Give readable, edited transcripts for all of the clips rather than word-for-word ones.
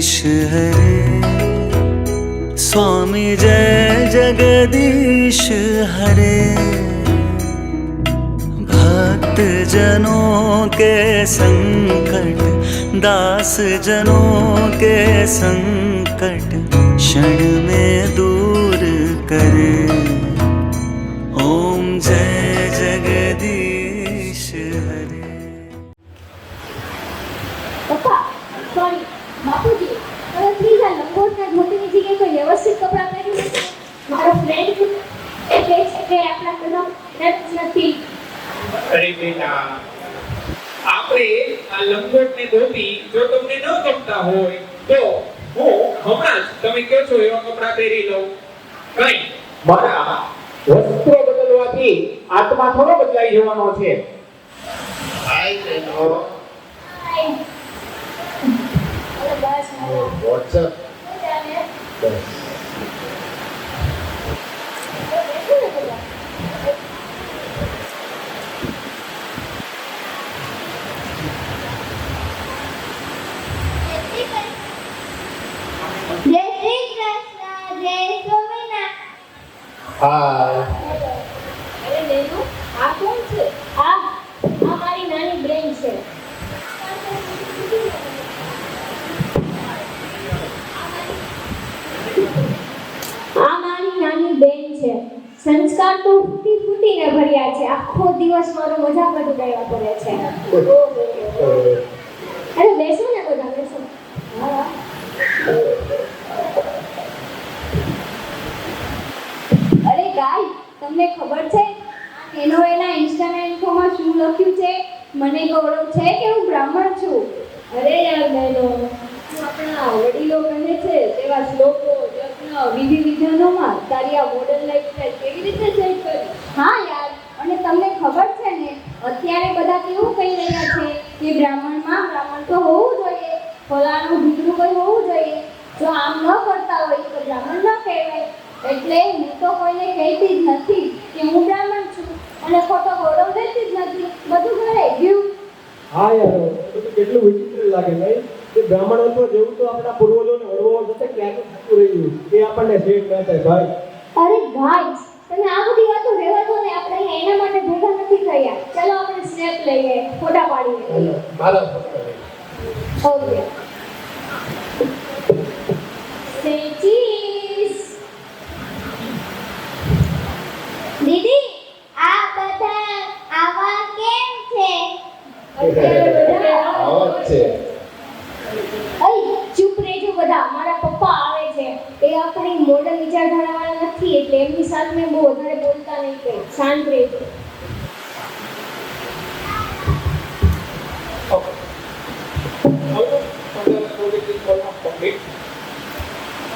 जगदीश हरे, स्वामी जय जगदीश हरे। भक्त जनों के संकट, दास जनों के संकट क्षण में दूर करे। ओम जय जगदीश हरे। પપ્પા સોરી બાપુજી, હવે પ્લીઝ આ લંગોટના ધોતીની જગ્યાએ કોઈ વ્યવસ્થિત કપડાં પહેરી લેજો. મારો ફ્રેન્ડ એ કહે છે કે આપણા ઘરમાં નટ્સ નથી. અરે બેટા, આપણે આ લંગોટ ને ધોતી જો તમને ન ગમતા હોય તો હું હમણાં જ તમે કહો છો એવા કપડાં પહેરી લઉં. કઈ મારા વસ્ત્રો બદલવાથી આત્મા થોડો બદલાઈ જવાનો છે. હાય બેનો. અરે બસ મારા વોટ્સએપ ચાલે. બસ. બેસો ને બધા. જય શ્રી કૃષ્ણ, જય સ્વામિનારાયણ. હાય. અરે બેનો, આ કોણ છે? આ મારી નાની બેન છે. આ મારી નાની બેન છે. સંસ્કાર તો ફૂટીને ભર્યા છે. આખો દિવસ મારો મજાક જ ઉડાડવા પડે છે. અરે બેસો ને બધા, બેસો. હા. અરે ગાય, તમને ખબર છે એનો એના ઇન્સ્ટાના ઇન્ફોમાં શું લખ્યું છે? મને ગૌરવ છે કે હું બ્રાહ્મણ છું. અરે યાર બહેનો, આપણા વડીલો કહે છે તેવા શ્લોકો, યજ્ઞ, વિધિ વિધાનોમાં તારી આ મોડર્ન લાઈફસ્ટાઈલ કેવી રીતે સેટ કરી? હા યાર, અને તમને ખબર છે ને અત્યારે બધા કેવું કહી રહ્યા છે કે બ્રાહ્મણ તો હોવું જોઈએ, ફલાણું ઢીકણું કોઈ હોવું જોઈએ. જો આમ ન કરતા હોય તો બ્રાહ્મણ ન કહેવાય. એટલે હું તો કોઈને કહેતી જ નથી કે હું બ્રાહ્મણ છું અને ખોટો ગૌરવ દેતી જ નથી. બધું ઘરે ગયું. હા યાર, તો કેટલું વિચિત્ર લાગે ભાઈ કે બ્રાહ્મણત્વ જેવું તો આપણા પૂર્વજોને વડવાઓ સાથે ક્યાંક થતું રહ્યું એ આપણને સેટ ન થાય ભાઈ. અરે ગાઈસ, તમે આ બધી વાતો રહેવા દો ને. આપણે અહીંયા એના માટે ભેગા નથી થયા. ચલો આપણે સ્નેપ લઈએ, ફોટા પાડીએ. મારા ફોટો લઈ. ઓકે. Say cheese. દીદી, આ બધા આવા કેમ છે? અત્યારે બધા આવો જ છે. અય ચૂપ રહેજો બધા. મારા પપ્પા આવે છે. એ આપણી મોડર્ન વિચારધારાવાળા નથી, એટલે એમની સાથે બહુ વધારે બોલતા નહીં. કઈ શાંત રહેજો.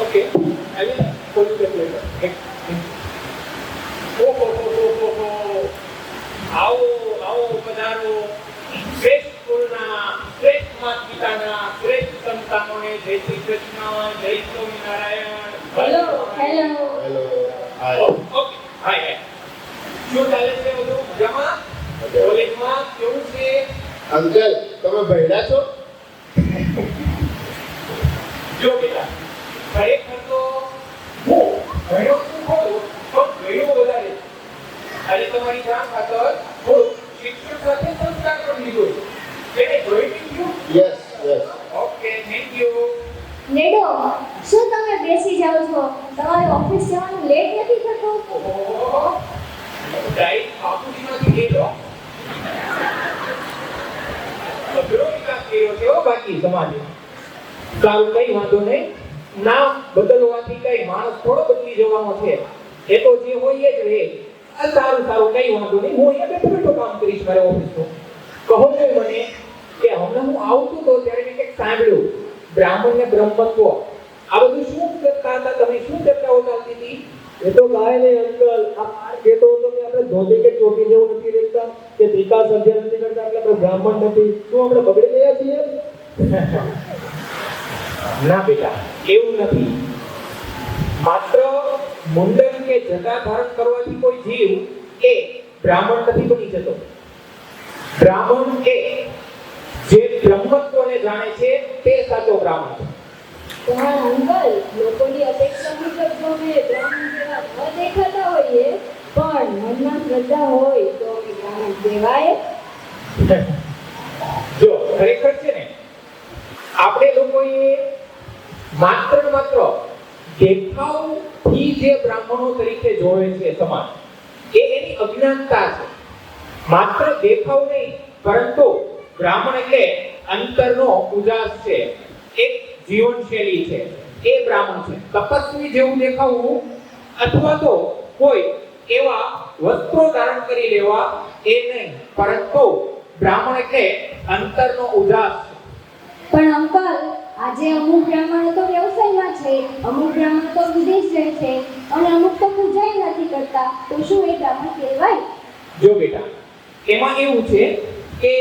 Okay, I will call you back later. Okay. આવો પધારો. શ્રેષ્ઠ કુળના, શ્રેષ્ઠ માતા પિતાના, શ્રેષ્ઠ સંતાનોને જય શ્રી કૃષ્ણ, જય સ્વામિનારાયણ. હેલો. હેલો. હાય. ઓકે, હાય. શું ચાલે છે બધું મજામાં? કોલેજમાં કેવું છે? અંકલ, તમે ભણ્યા છો? જો બેટા, ખરેખર તો હું ભણ્યો છું ખરું, પણ ભણ્યો વધારે. આજે તમારી જાણ ખાતર થોડું શિક્ષણ સાથે સંસ્કાર પણ લીધો છે. એને જોઈ લીધું? Yes, yes. Okay, thank you. નેડો, શું તમે બેસી જાઓ છો? તમારે ઓફિસ જવાનું લેટ નથી થતું? ઓહો, ડાયટ બાપુજીમાંથી ગયેલો. અઘરો વિકાસ કર્યો છે હો બાકી સમાજે. સારું, કઈ વાંધો નહીં. નામ બદલવાથી કઈ માણસ થોડો બદલી જવાનો છે. એ તો જે હોય એ જ રહે. સારું, કઈ વાંધો નહીં. હું અહીંયા બેઠો કામ કરીશ મારે ઓફિસનું. કહો ને મને કે હમણાં હું આવતો તો ત્યારે મેં કંઈક સાંભળ્યું, બ્રાહ્મણ ને બ્રહ્મત્વ. આ બધું શું કરતા હતા તમે? શું ચર્ચાઓ ચાલતી હતી? એ તો કાંઈ નહીં અંકલ, આ પાર કહેતો હતો કે આપણે ધોતી કે ચોટી જેવું નથી રહેતા, કે ત્રિકાળ સંધ્યા નથી કરતા એટલે આપણે બ્રાહ્મણ નથી. શું આપણે બગડી ગયા છીએ? ના બેટા, એવું નથી. માત્ર મુંડન કે જટા ધારણ કરવાથી કોઈ જીવ એ બ્રાહ્મણ નથી બની જતો. બ્રાહ્મણ એ જે બ્રહ્મત્વને જાણે છે તે સાચો બ્રાહ્મણ છે. પણ અંકલ, લોકોની અપેક્ષા મુજબ જો અમે બ્રાહ્મણ જેવા ન દેખાતા હોઈએ પણ મનમાં શ્રદ્ધા હોય તો અમે બ્રાહ્મણ કહેવાય. જો ખરેખર છે ને આપણે લોકોએ માત્ર ને માત્ર દેખાવથી જે બ્રાહ્મણો તરીકે જોવે છે સમાજ, એ એની અજ્ઞાનતા છે. માત્ર દેખાવ નહીં, પરંતુ બ્રાહ્મણ એટલે અંતરનો ઉજાસ છે, એક જીવનશૈલી છે, એ બ્રાહ્મણ છે. તપસ્વી જેવું દેખાવું અથવા તો કોઈ એવા વસ્ત્રો ધારણ કરી લેવા એ નહીં, પરંતુ બ્રાહ્મણ એટલે અંતરનો ઉજાસ છે. પણ અંકલ, આજે અમુક બ્રાહ્મણો તો વ્યવસાયમાં છે, અમુક બ્રાહ્મણો તો વિદેશ જાય છે અને અમુક તો પૂજાય નથી કરતા, તો શું એ બ્રાહ્મણ કહેવાય? જો બેટા, એમાં એવું છે કે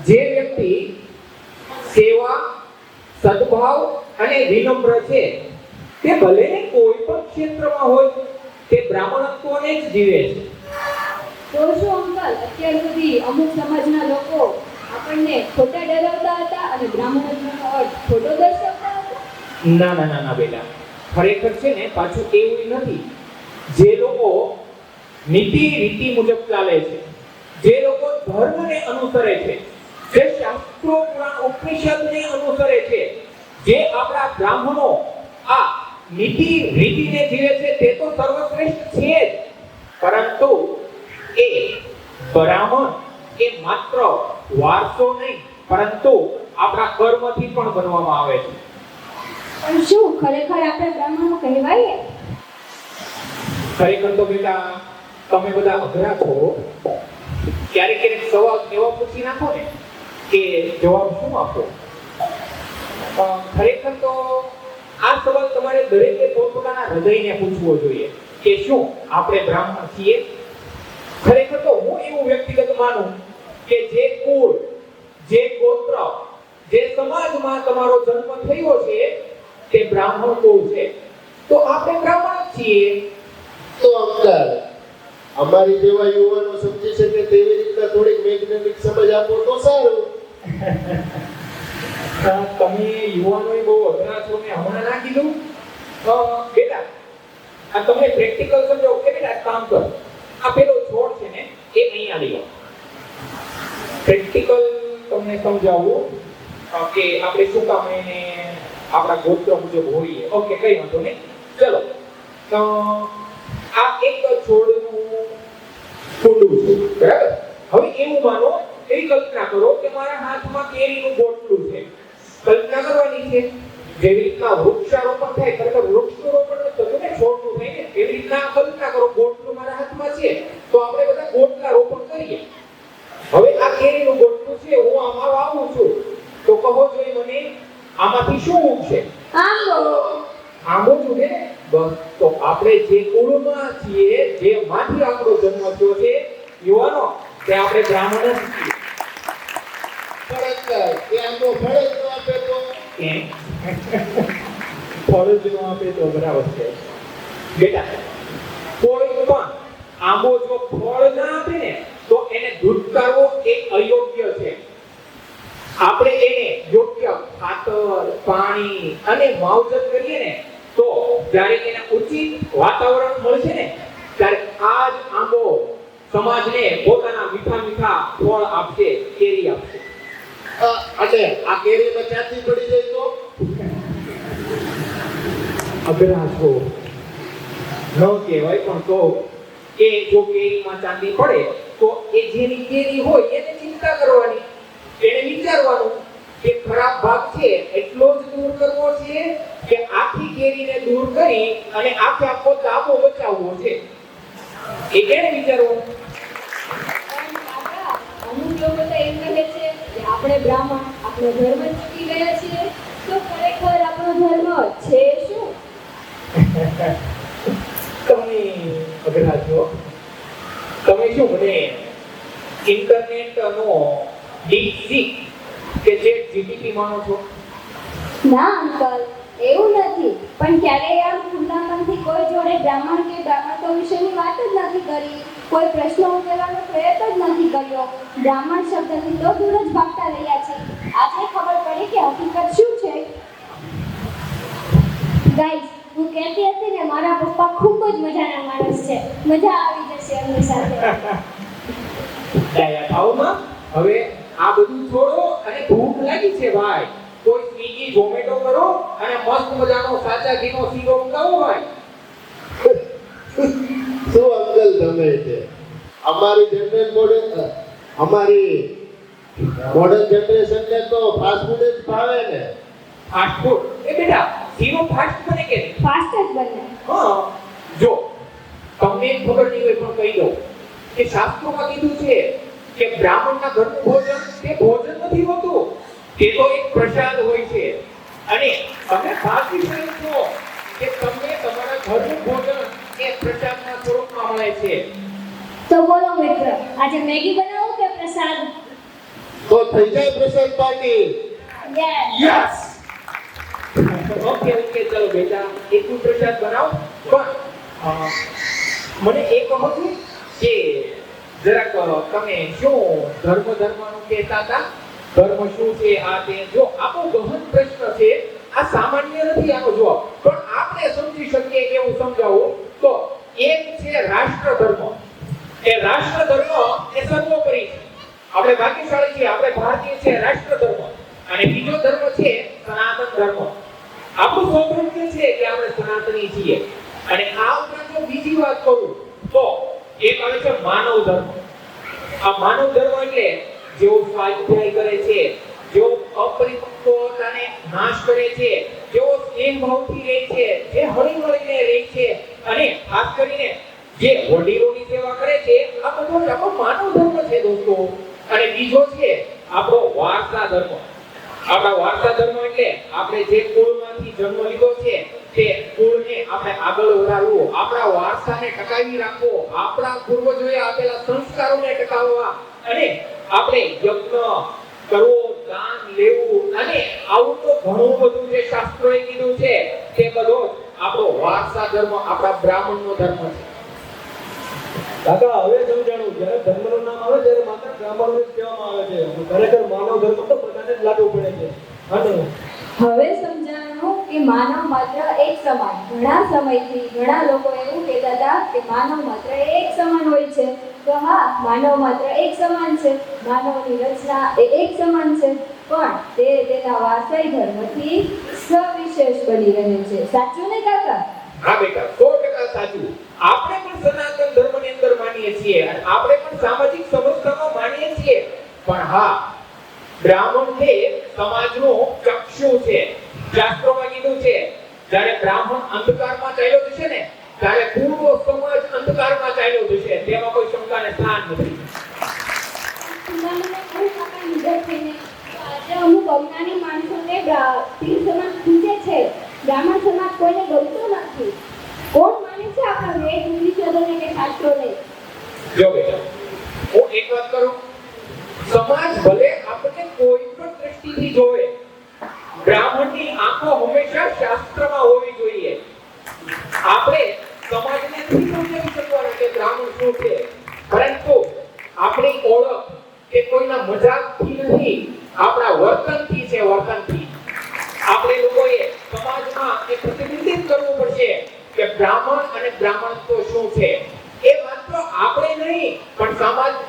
જે વ્યક્તિ સેવા, સદભાવ અને વિનમ્ર છે, તે ભલે ને કોઈ પણ ક્ષેત્રમાં હોય, તે બ્રાહ્મણત્વને જ જીવે છે. તો શું અંકલ, અત્યાર સુધી અમુક સમાજના લોકો આપણને ખોટા ડરાવતા હતા અને બ્રાહ્મણત્વનો અર્થ ખોટો દર્શાવતા હતા? ના ના ના ના બેટા, ખરેખર છે ને પાછું એવું નથી. જે લોકો નીતિ રીતિ મુજબ ચાલે છે, જે લોકો ધર્મને અનુસરે છે, જે શાસ્ત્રો પુરાણ ઉપનિષદને અનુસરે છે, જે આપણા બ્રાહ્મણો આ નીતિ રીતિને જીવે છે, તે તો સર્વશ્રેષ્ઠ છે જ. પરંતુ એ બ્રાહ્મણ એ માત્ર વારસો નહીં, પરંતુ આપણા કર્મથી પણ બનવામાં આવે છે. પણ શું ખરેખર આપણે બ્રાહ્મણો કહેવાય? ખરેખર તો બેટા તમે બધા અઘરા છો. ક્યારેક ક્યારેક સવાલ એવા પૂછી નાખો ને કે જવાબ શું આપો. ખરેખર તો આ સવાલ તમારે દરેકે પોતાના હૃદયને પૂછવો જોઈએ કે શું આપણે બ્રાહ્મણ છીએ. ખરેખર તો હું એવું વ્યક્તિગત માનું કે જે કુળ, જે ગોત્ર, જે સમાજમાં તમારો જન્મ થયો છે તે બ્રાહ્મણ કુળ છે, તો આપણે બ્રાહ્મણ જ છીએ. તો અંકલ, અમારી જેવા યુવાનો સમજી શકે તેવી રીતના થોડીક વૈજ્ઞાનિક સમજ આપો તો સારું. તમે યુવાનોએ બહુ અઘરા છો, મેં હમણાં ના કીધું. બેટા આ તમને પ્રેક્ટિકલ સમજાવો કે બેટા કામ કરો, આ પેલો છોડ છે ને એ અહીંયા લઈ આવો. પ્રેક્ટિકલ તમને સમજાવું કે આપણે શું કામ એને આપણા ગોત્ર મુજબ હોઈએ. ઓકે, કઈ વાંધો નહીં. ચલો, તો આ એક છોડનું કુંડું છે, બરાબર? હવે એવું માનો, એવી કલ્પના કરો કે મારા હાથમાં કેરીનું ગોટલું છે. કલ્પના કરવાની છે જેવી રીતના વૃક્ષારોપણ થાય, ખરેખર વૃક્ષારોપણ ન થતું ને છોડનું થાય ને, એવી રીતના કલ્પના કરો ગોટલું મારા હાથમાં છે, તો આપણે બધા ગોટલા રોપણ કરીએ. હવે આ કેરીનું ગોટલું છે, હું આમાં વાવું છું, તો કહો જોઈએ મને આમાંથી શું ઉગશે? આંબો જ ઉગે ને. બસ, તો આપણે જે કુળમાં છીએ, જે માંથી આપણો જન્મ થયો છે યુવાનો, તે આપણે બ્રાહ્મણ જ છીએ. પણ અંકલ, એ આંબો ફળ જ ન આપે તો? ફળ જ ન આપે તો બરાબર છે બેટા. કોઈ પણ આંબો જો ફળ ના આપે ને તો એને ધૂતકારવો એ અયોગ્ય છે. આપણે એને યોગ્ય ખાતર, પાણી અને માવજત કરીએ ને તો જ્યારે એને ઉચિત વાતાવરણ મળશે ને ત્યારે આ જ આંબો સમાજને પોતાના મીઠા મીઠા ફળ આપશે, કેરી આપશે. અને આ કેરીમાં ચાંદી પડી જાય તો? અઘરા છો, ન કહેવાય પણ તો કે જો કેરીમાં ચાંદી પડે તો એ જેની કેરી હોય એને ચિંતા કરવાની, એને વિચારવાનું કે ખરાબ ભાગ છે એટલો જ દૂર કરવો છે કે આખી કેરીને દૂર કરી અને આખે આખો તાબો બચાવવો છે, એ કેને વિચારવું. અમુક લોકો તો એમ કહે છે કે આપણે બ્રાહ્મણ આપણો ધર્મ ચૂકી ગયા છીએ, તો ખરેખર આપણો ધર્મ છે શું? તમે અઘરા છો. તમે શું મને ઇન્ટરનેટનો ડીપસીક કે જે જીટીપી માનો છો? ના અંકલ, એવું નથી. પણ ક્યારેય આમ ખુલ્લા મનથી કોઈ જોડે બ્રાહ્મણ કે બ્રાહ્મણત્વ વિશેની વાત જ નથી કરી, કોઈ પ્રશ્ન ઉકેલવાનો પ્રયત્ન જ નથી કર્યો. બ્રાહ્મણ શબ્દથી તો દૂર જ ભાગતા રહ્યા છે. આજે ખબર પડી કે હકીકત શું છે. ગાઈસ, હું કહેતી હતી ને મારા પપ્પા ખૂબ જ મજાના માણસ છે. મજા આવી જશે એમની સાથે. ભાવમાં હવે આ બધું છોડો અને ભૂખ લાગી છે ભાઈ. કોઈ સ્વીગી ઝોમેટો કરો અને મસ્ત મજાનો સાચા ઘીનો શીરો મંગાવો ભાઈ. શું અંકલ તમે છે અમારી મોડર્ન જનરેશનને તો ફાસ્ટ ફૂડ જ ભાવે ને. ફાસ્ટ ફૂડ એ બેટા શીરો ફાસ્ટ બને કે નહીં? ફાસ્ટ જ બને. હા જો તમને ખબર નહીં હોય પણ કહી દઉં કે શાસ્ત્રોમાં કીધું છે કે બ્રાહ્મણના ઘરનું ભોજન તે ભોજન નથી હોતું, તે તો એક પ્રસાદ હોય છે. અને તમે ભાગ્યશાળી છો કે તમને તમારા ઘરનું ભોજન એ પ્રસાદના સ્વરૂપમાં મળે છે. તો બોલો મિત્ર, આજે મેગી બનાવો કે પ્રસાદ? તો થઈ જાય પ્રસાદ પાર્ટી. યસ ઓકે ચલો બેટા એક પ્રસાદ બનાવો. પણ મને એ કહો છો કે જરાક તમે શું ધર્મનું કહેતા હતા? ધર્મ શું છે આ તે? જો આપણો ગહન પ્રશ્ન છે, આ સામાન્ય નથી આનો જવાબ, પણ આપણે સમજી શકીએ એવું સમજાવું તો એક છે રાષ્ટ્ર ધર્મ. એ રાષ્ટ્ર ધર્મ એ સર્વોપરી છે. આપણે ભાગ્યશાળી છીએ, આપણે ભારતીય છે રાષ્ટ્ર ધર્મ. અને બીજો ધર્મ છે સનાતન ધર્મ. આપણું સૌભાગ્ય છે કે આપણે સનાતની છીએ. અને આ ઉપરાંત જો બીજી વાત કરું તો એક આવે છે માનવ ધર્મ. આ માનવ ધર્મ એટલે જેઓ સ્વાધ્યાય કરે છે, જેઓ અપરિપક્વતાને નાશ કરે છે, જેઓ સ્નેહ ભાવથી રહે છે, જે હળીમળીને રહે છે, અને ખાસ કરીને જે વડીલોની સેવા કરે છે, આ બધો આપણો માનવ ધર્મ છે દોસ્તો. અને બીજો છે આપણો વારસા ધર્મ. આપણા વારસા ધર્મ એટલે આપણે જે કુળમાંથી જન્મ લીધો છે તે કુળને આપણે આગળ વધારવું, આપણા વારસાને ટકાવી રાખવો, આપણા પૂર્વજોએ આપેલા સંસ્કારોને ટકાવવા, અને આપણે યજ્ઞ કરવો, દાન લેવું, અને આવું તો ઘણું બધું જે શાસ્ત્રોએ કીધું છે તે બધો આપણો વારસા ધર્મ, આપણા બ્રાહ્મણનો ધર્મ છે. કાકા હવે સમજાણું, જ્યારે ધર્મનું નામ આવે ત્યારે માત્ર બ્રાહ્મણને જ કહેવામાં આવે છે. ખરેખર માનવ ધર્મ તો બધાને જ લાગુ પડે છે. અને હવે સમજાણું કે માનવ માત્ર એક સમાન. ઘણા સમયથી ઘણા લોકો એવું કહેતા હતા કે માનવ માત્ર એક સમાન હોય છે. તો હા, માનવ માત્ર એક સમાન છે, માનવની રચના એ એક સમાન છે, પણ તે તેના વારસાઈ ધર્મથી સવિશેષ બની રહે છે. સાચું ને કાકા? હા બેટા 100% સાચું. આપણે પણ સનાતન ધર્મની અંદર માનીએ છીએ અને આપણે પણ સામાજિક સંસ્થામાં માનીએ છીએ. પણ હા, બ્રાહ્મણ તે સમાજનો ચક્ષુ છે. શાસ્ત્રોમાં કીધું છે જ્યારે બ્રાહ્મણ અંધકારમાં ચાલ્યો જશે ને ત્યારે પૂરો સમાજ અંધકારમાં ચાલ્યો જશે. તેમાં કોઈ શંકાને સ્થાન નથી. આજે અમુક અજ્ઞાની માણસોને તીર સમાજ પૂછે છે, બ્રાહ્મણ સમાજ કોઈને ગમતો નથી. કોણ માને છે આપણા વેદ ઉપનિષદોને કે શાસ્ત્રોને? જો બેટા હું એક વાત કરું, સમાજ ભલે આપણે કોઈ પણ દ્રષ્ટિથી જોવે, બ્રાહ્મણની આંખો હંમેશા શાસ્ત્રમાં હોવી જોઈએ. આપણે સમાજને નથી સમજાવી શકવાના કે બ્રાહ્મણ શું છે, પરંતુ આપણી ઓળખ એ કોઈના મજાકથી નથી, આપણા વર્તનથી છે. વર્તનથી આપણે લોકોએ સમાજમાં એ પ્રતિબિંબિત કરવું પડશે કે બ્રાહ્મણ અને બ્રાહ્મણત્વ શું છે. એ માત્ર આપણે નહીં પણ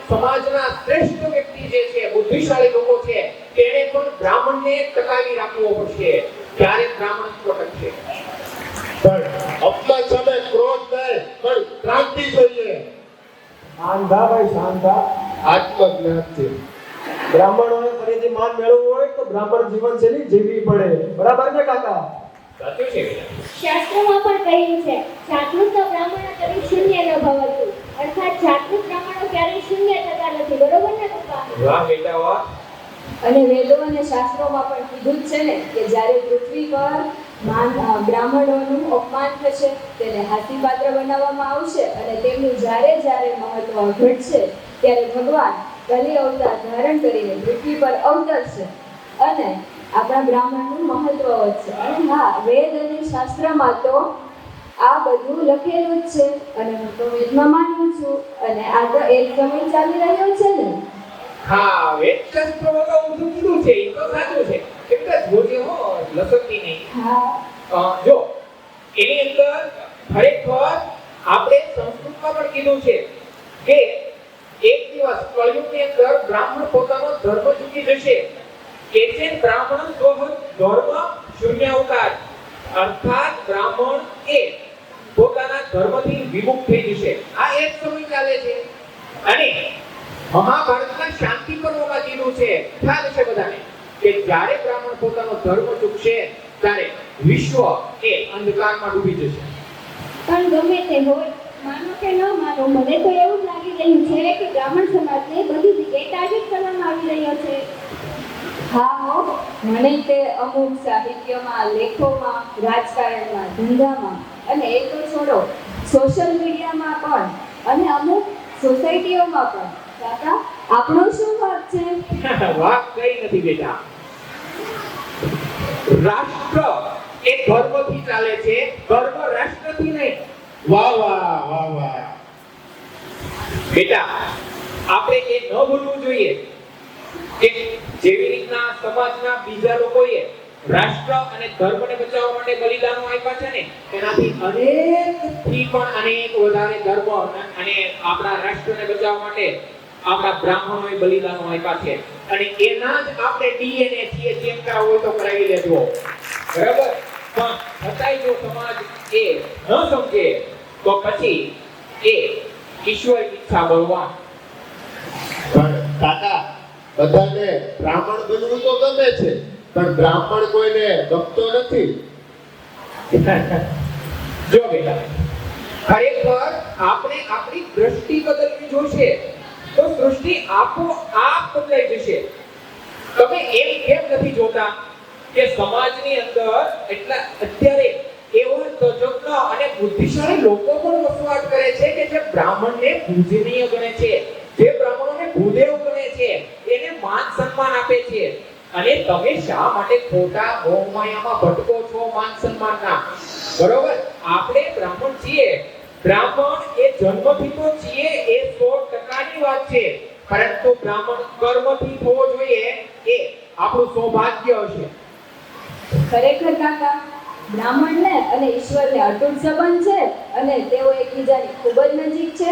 સમાજના શ્રેષ્ઠ વ્યક્તિ જે છે, બુદ્ધિશાળી લોકો છે, તેણે પણ બ્રાહ્મણને ટકાવી રાખવો પડશે. ત્યારે બ્રાહ્મણત્વ ટકશે. પણ અપમાન સામે ક્રોધ નહીં પણ ક્રાંતિ જોઈએ. શાંતા ભાઈ શાંતા. આત્મજ્ઞાનથી બ્રાહ્મણોને ફરીથી માન મેળવવું હોય તો બ્રાહ્મણ જીવનશૈલી જીવવી પડે. બરાબર ને કાકા? સાચું છે. શાસ્ત્રોમાં પણ કહ્યું છે, જાગૃત બ્રાહ્મણો કદી શૂન્ય ન ભવતું. અર્થાત જાગૃત બ્રાહ્મણો ક્યારેય શૂન્ય થતા નથી. બરોબર ને પપ્પા? વાહ બેટા વાહ. અને વેદો અને શાસ્ત્રોમાં પણ કીધું જ છે ને કે જ્યારે પૃથ્વી પર બ્રાહ્મણોનું અપમાન થશે, તેને હાસ્યપાત્ર બનાવવામાં આવશે, અને તેમનું જ્યારે મહત્વ ઘટશે ત્યારે ભગવાન કલી અવતાર ધારણ કરીને પૃથ્વી પર અવતરશે અને આપણા બ્રાહ્મણનું મહત્વ વધશે. અને હા, વેદ અને શાસ્ત્રમાં તો આ બધું લખેલું જ છે અને હું તો વેદમાં માનું છું. અને આ તો એક સમય ચાલી રહ્યો છે ને. હા, વેદશાસ્ત્ર વગર ઊંધું કીધું છે એ તો સાચું છે. એટલે જોજે હો લસકતી નહીં. હા, જો એની અંદર ખરેખર આપણે સંસ્કૃતમાં પણ કીધું છે કે એક દિવસ કળયુગની અંદર બ્રાહ્મણ પોતાનો ધર્મ ચૂકી જશે કે જે બ્રાહ્મણ સ્વઃ ધર્મ શૂન્યાવતાર, અર્થાત બ્રાહ્મણ એ પોતાના ધર્મથી વિમુખ થઈ જશે. આ એક સમય ચાલે છે અને મહાભારતના શાંતિ પર્વમાં કીધું છે, ખ્યાલ છે બધાને, કે જ્યારે બ્રાહ્મણ પોતાનો ધર્મ ચૂકશે ત્યારે વિશ્વ એ અંધકારમાં ડૂબી જશે. પણ ગમે તે હોય, માનો કે ન માનો, મને તો એવું જ લાગી રહ્યું છે કે બ્રાહ્મણ સમાજને બધી જગ્યાએ ટાર્ગેટ કરવામાં આવી રહ્યો છે. હા હો, મને તે અમુક સાહિત્યમાં, લેખોમાં, રાજકારણમાં, ધંધામાં અને એ તો છોડો, સોશિયલ મીડિયામાં પણ અને અમુક સોસાયટીઓમાં પણ. કાકા, આપણો શું ભાગ છે? વાત કઈ નથી બેટા. રાષ્ટ્ર એ ધર્મથી ચાલે છે, ધર્મ રાષ્ટ્રથી નહીં. વાહ વાહ વાહ વાહ. બેટા, આપણે એ ન ભૂલવું જોઈએ કે જેવી રીતના સમાજના બીજા લોકોએ રાષ્ટ્ર અને ધર્મને બચાવવા માટે બલિદાનો આપ્યા છે ને, એનાથી અનેકથી પણ અનેક વધારે ધર્મ અને આપણા રાષ્ટ્રને બચાવવા માટે આપણા બ્રાહ્મણોએ બલિદાનો આપ્યા છે. અને એના જ આપણે ડીએનએ ચેક કરાવવો હોય તો કરાવી લેજો, બરાબર? પણ છતાંય જો સમાજ એ ન સમજે તો પછી એ ઈશ્વરની ઈચ્છા બળવાન. પણ કાકા, બધાને બ્રાહ્મણ બનવું તો ગમે છે, પણ બ્રાહ્મણ કોઈને ગમતો નથી. જો બેટા, ખરેખર આપણે આપણી દ્રષ્ટિ બદલવી જોઈશે તો સૃષ્ટિ આપોઆપ બદલાઈ જશે. તમે એમ કેમ નથી જોતા કે સમાજની અંદર એટલા અત્યારે એવા તજજ્ઞ અને બુદ્ધિશાળી લોકો પણ વસવાટ કરે છે કે જે બ્રાહ્મણને પૂજનીય ગણે છે, જે બ્રાહ્મણોને ભૂદેવ ગણે છે, એને માન સન્માન આપે છે. અને તમે શા માટે ખોટા મોહમાયામાં ભટકો છો માન સન્માનના? બરોબર, આપણે બ્રાહ્મણ છીએ. બ્રાહ્મણ એ જન્મથી તો છીએ, એ 100% વાત છે, પરંતુ બ્રાહ્મણ કર્મથી થવો જોઈએ એ આપણું સૌભાગ્ય હશે. ખરેખર કાકા, બ્રાહ્મણને અને ઈશ્વરને અતૂટ સંબંધ છે અને તેઓ એકબીજાની ખૂબ જ નજીક છે.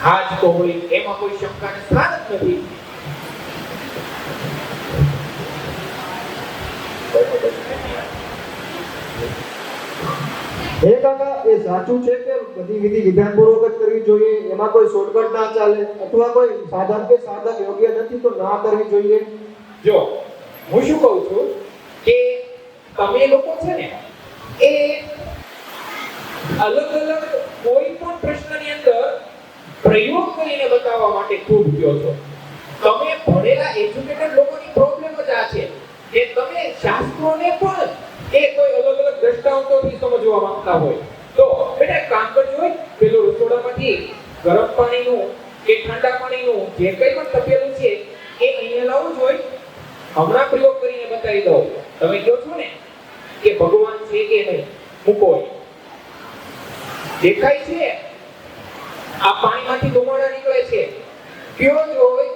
હા જ તો હોય, એમાં કોઈ શંકાને સ્થાન જ નથી. હે કાકા, એ સાચું છે કે બધી વિધિ વિધાનપૂર્વક જ કરવી જોઈએ, એમાં કોઈ શોર્ટકટ ના ચાલે, અથવા કોઈ સાધન કે સાધક યોગ્ય નથી તો ના કરવી જોઈએ? જો હું શું કહું છું કે તમે લોકો છે ને એ અલગ અલગ કોઈ પણ પ્રશ્નની અંદર પ્રયોગ કરીને બતાવવા માટે ખૂબ કહો છો. તમે ભણેલા એજ્યુકેટેડ લોકોની પ્રોબ્લેમ જ આ છે કે તમે શાસ્ત્રોને પણ એ કોઈ અલગ અલગ દ્રષ્ટાંતોથી સમજવા માંગતા હોય. તો બેટા એક કામ કરજો, પેલો રસોડામાંથી ગરમ પાણીનું કે ઠંડા પાણીનું જે કંઈ પણ તપેલું છે એ અહીંયા લાવવું જોઈએ. હમણાં પ્રયોગ કરીને બતાવી દઉં. તમે કહો છો ને કે ભગવાન છે કે નહીં, મૂકો. દેખાય છે આ પાણીમાંથી ધુમાડા નીકળે છે, કયો જોઈ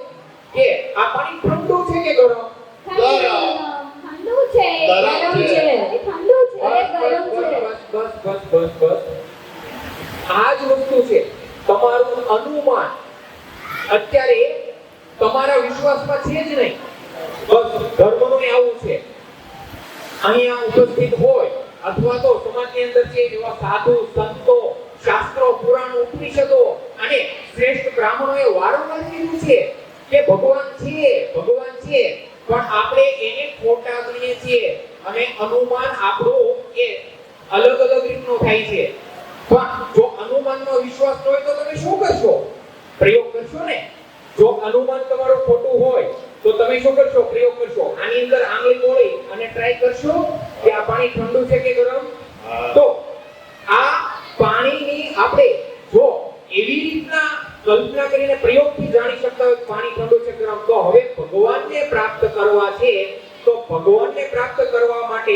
કે આ પાણી ઠંડુ છે કે ગરમ? ઠંડુ છે, ગરમ ગરમ છે. છે, ઠંડુ છે, ગરમ છે. બસ. આ જ વસ્તુ છે. તમારું અનુમાન અત્યારે તમારા વિશ્વાસમાં છે જ નહીં. બસ ધર્મનું આવું છે. અહીંયા ઉપસ્થિત હોય અથવા તો સમાજની અંદર છે એવા સાધુ સંતો, શાસ્ત્રો, પુરાણ, ઉપનિષદો અને શ્રેષ્ઠ બ્રાહ્મણોએ વારંવાર કીધું છે કે ભગવાન છે, પણ આપણે એને ખોટા ગણીએ છીએ અને અનુમાન આપણું એ અલગ અલગ રીતનો થાય છે. પણ જો અનુમાનનો વિશ્વાસ ન હોય તો તમે શું કરશો? પ્રયોગ કરશો ને. જો અનુમાન તમારું ખોટું હોય તો તમે શું કરશો? પ્રયોગ કરશો. આની અંદર આંગળી મોળી અને ટ્રાય કરશો કે આ પાણી ઠંડુ છે કે ગરમ. તો આ પાણીની આપણે જો એવી રીતના કલ્પના કરીને પ્રયોગથી જાણી શકતા હોય પાણી ઠંડુ છે ગરમ, તો હવે ભગવાનને પ્રાપ્ત કરવા છે તો ભગવાનને પ્રાપ્ત કરવા માટે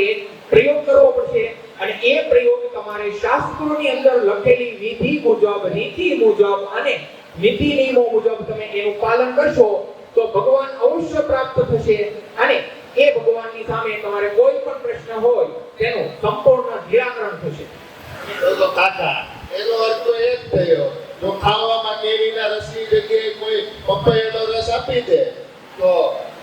પ્રયોગ કરવો પડશે. અને એ પ્રયોગ તમારે શાસ્ત્રોની અંદર લખેલી વિધિ મુજબ, નીતિ મુજબ અને નીતિ નિયમો મુજબ તમે એનું પાલન કરશો તો ભગવાન અવશ્ય પ્રાપ્ત થશે. અને એ ભગવાનની સામે તમારે કોઈ પણ પ્રશ્ન હોય તેનું સંપૂર્ણ નિરાકરણ થશે. તો કાકા એનો અર્થ તો એ જ થયો જો ખાવામાં કેરીના રસની જગ્યાએ કોઈ પપૈયાનો રસ આપી દે તો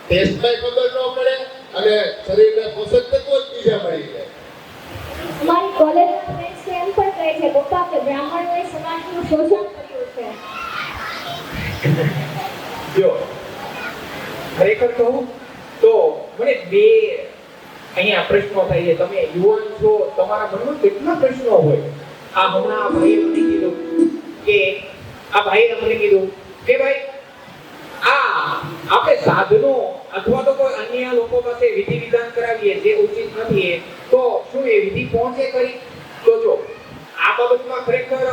ટેસ્ટમાં ખબર ન પડે અને શરીરને પોષક તત્વો જ બીજા મળી જાય. અમારી કોલેજના ફ્રેન્ડ્સ એમ પણ કહે છે પપ્પા કે બ્રાહ્મણોએ સમાજનું શોષણ કર્યું છે. જો ખરેખર કહું તો મને બે અહીંયા પ્રશ્નો થાય છે. તમે યુવાન છો, તમારા મનમાં કેટલા પ્રશ્નો હોય. આ હમણાં આ ભાઈએ મને કીધું કે ભાઈ આપણે સાધનો અથવા તો કોઈ અન્ય લોકો પાસે વિધિ વિધાન કરાવીએ જે ઉચિત નથી તો શું એ વિધિ પહોંચે કરી? તો જો આ બાબતમાં ખરેખર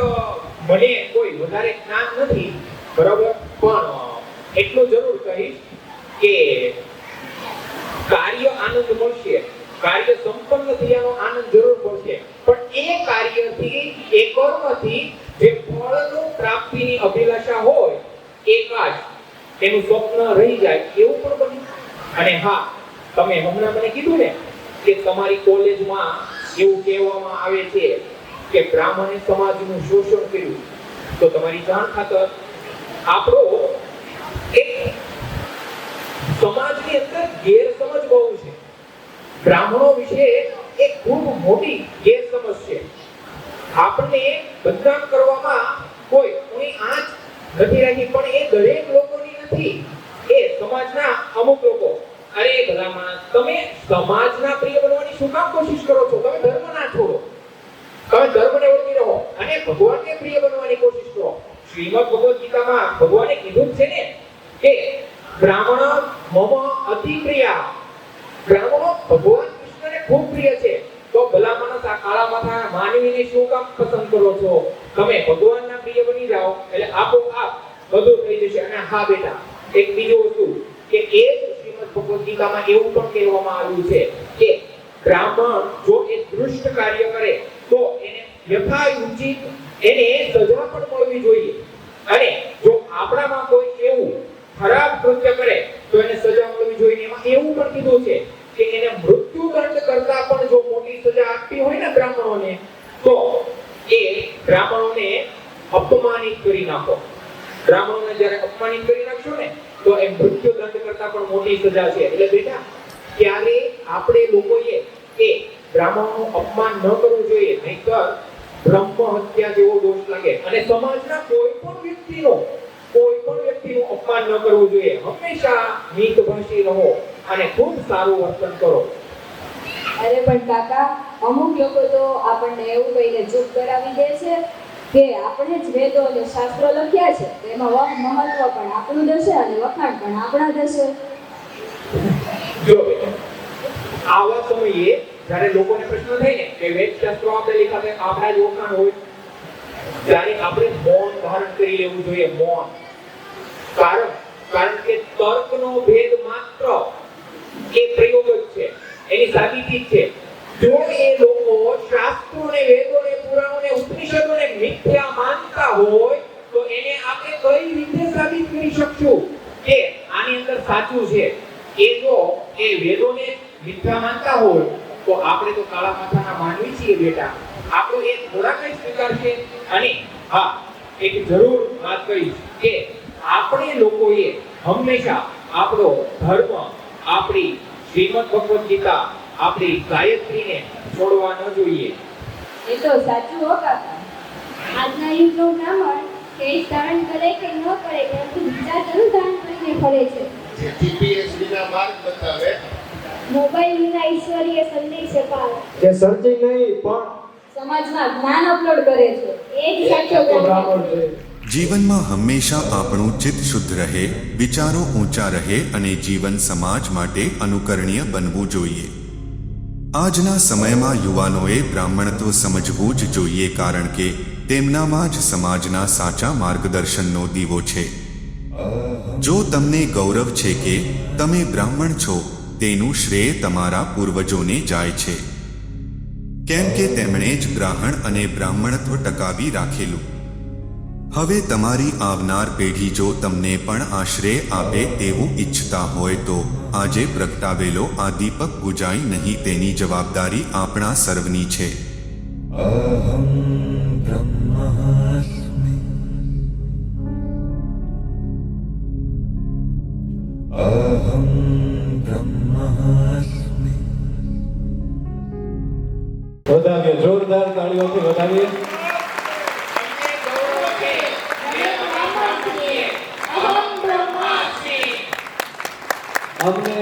મને કોઈ વધારે જ્ઞાન નથી, બરાબર, પણ એટલું જરૂર કહીશ કે કાર્ય આનંદ મળશે, કાર્ય સંપન્ન થયાનો આનંદ જરૂર મળશે, પણ એ કાર્યથી એ કર્મથી જે ફળનો પ્રાપ્તિની અભિલાષા હોય એ કાશ એનું સ્વપ્ન રહી જાય એવું પણ બને. અને હા, તમે હમણાં મને કીધું ને કે તમારી કોલેજમાં એવું કહેવામાં આવે છે કે બ્રાહ્મણે સમાજનું શોષણ કર્યું, તો તમારી જાણ ખાતર આપણો એક સમાજની અંદર ગેરસમજ બહુ છે. બ્રાહ્મણો વિશે એક ખૂબ મોટી ગેરસમજ છે. આપણને બદનામ કરવામાં કોઈ કોની આંચ નથી રાખી, પણ એ દરેક લોકોની નથી, એ સમાજના અમુક લોકો. અરે ભલા માણસ, તમે સમાજના પ્રિય બનવાની શું કામ કોશિશ કરો છો? તમે ધર્મ ના છોડો, તમે ધર્મને ઓળખી રહો અને ભગવાનને પ્રિય બનવાની કોશિશ કરો. શ્રીમદ ભગવદ ગીતામાં ભગવાને કીધું છે ને કે બ્રાહ્મણ મમ અતિ પ્રિયા. બ્રાહ્મણો ભગવાન કૃષ્ણને ખૂબ પ્રિય છે. તો ભલા માણસ, આ કાળા માથાના માનવીને શું કામ પસંદ કરો છો? તમે ભગવાનના પ્રિય બની જાઓ એટલે આપોઆપ બધું થઈ જશે. અને હા બેટા, એક બીજું વસ્તુ કે એ જ શ્રીમદ ભગવદ ગીતામાં એવું પણ કહેવામાં આવ્યું છે કે બ્રાહ્મણ જો એ દુષ્ટ કાર્ય કરે તો એને યથાયુચિત એને સજા પણ મળવી જોઈએ. અને જો આપણામાં કોઈ એવું ખરાબ કૃત્ય કરે તો એને સજા મળવી જોઈએ. એમાં એવું પણ કીધું છે કે એને મૃત્યુદંડ કરતા પણ જો મોટી સજા આપવી હોય ને બ્રાહ્મણોને, તો એ બ્રાહ્મણોને અપમાનિત કરી નાખો. બ્રાહ્મણોને જ્યારે અપમાનિત કરી નાખશો ને તો એ મૃત્યુદંડ કરતા પણ મોટી સજા છે. એટલે બેટા, ત્યારે આપણે લોકોએ એ બ્રાહ્મણોનું અપમાન ન કરવું જોઈએ, નહીંતર બ્રહ્મ હત્યા જેવો દોષ લાગે. અને સમાજના કોઈ પણ વ્યક્તિનું અપમાન ન કરવું જોઈએ. હંમેશા મિતભાષી રહો અને ખૂબ સારું વર્તન કરો. અરે પણ કાકા, અમુક લોકો તો આપણને એવું કહીને ચૂપ કરાવી દે છે કે આપણે જ વેદો અને શાસ્ત્રો લખ્યા છે, તો એમાં મહત્વ પણ આપણું જશે અને વખાણ પણ આપણા જશે. જો બેટા, આવા સમયે જ્યારે લોકોને પ્રશ્ન થાય ને કે વેદ શાસ્ત્રો આપણે લખ્યા છે, આપણા જ વખાણ હોય, ત્યારે આપણે મૌન ધારણ કરી લેવું જોઈએ. મૌન. કારણ કે તર્કનો ભેદ માત્ર એ પ્રયોગ જ છે, એની સાબિતી છે. જો એ લોકો શાસ્ત્રોને, વેદોને, પુરાણોને, ઉપનિષદોને મિથ્યા માનતા હોય તો એને આપણે કઈ રીતે સાબિત કરી શકશું કે આની અંદર સાચું છે? એ જો એ વેદોને મિથ્યા માનતા હોય તો આપણે તો કાળા માથાના માનવી છીએ બેટા. આપણો એ થોડા કઈ સ્વીકારશે. અને હા, એક જરૂર વાત કહીશ કે આપણે લોકોએ હંમેશા આપણો ધર્મ, આપણી શ્રીમદ ભગવદ ગીતા, આપણી ગાયત્રીને છોડવા ન જોઈએ. એ તો સાચું હો કાકા. આજના યુગનું બ્રાહ્મણ કેશ ધારણ કરે કે ન કરે, પરંતુ વિચારનું ધારણ કરીને ફરે છે. જે જીપીએસ વિના માર્ગ બતાવે, મોબાઈલ વિના ઈશ્વરીય સંદેશ અપાવે, જે સર્ચિંગ નહીં પણ સમાજમાં જ્ઞાન અપલોડ કરે છે, એ જ સાચો બ્રાહ્મણ છે. જીવનમાં હંમેશા આપણું ચિત્ત શુદ્ધ રહે, વિચારો ઊંચા રહે અને જીવન સમાજ માટે અનુકરણીય બનવું જોઈએ. આજના સમયમાં યુવાનોએ બ્રાહ્મણત્વ સમજવું જ જોઈએ, કારણ કે તેમનામાં જ સમાજના સાચા માર્ગદર્શનનો દીવો છે. જો તમને ગૌરવ છે કે તમે બ્રાહ્મણ છો, તેનું શ્રેય તમારા પૂર્વજોને જાય છે, કેમ કે તેમણે જ બ્રાહ્મણ અને બ્રાહ્મણત્વ ટકાવી રાખેલું. હવે તમારી આવનાર પેઢી જો તમને પણ આ શ્રેય આપે તેવું ઈચ્છતા હોય તો આજે પ્રગટાવેલો આ દીપક બુજાય નહીં, તેની જવાબદારી આપણા સર્વની છે. अहं ब्रह्मास्मि अहं ब्रह्मास्मि વધાવીએ જોરદાર તાળીઓથી વધાવીએ અમને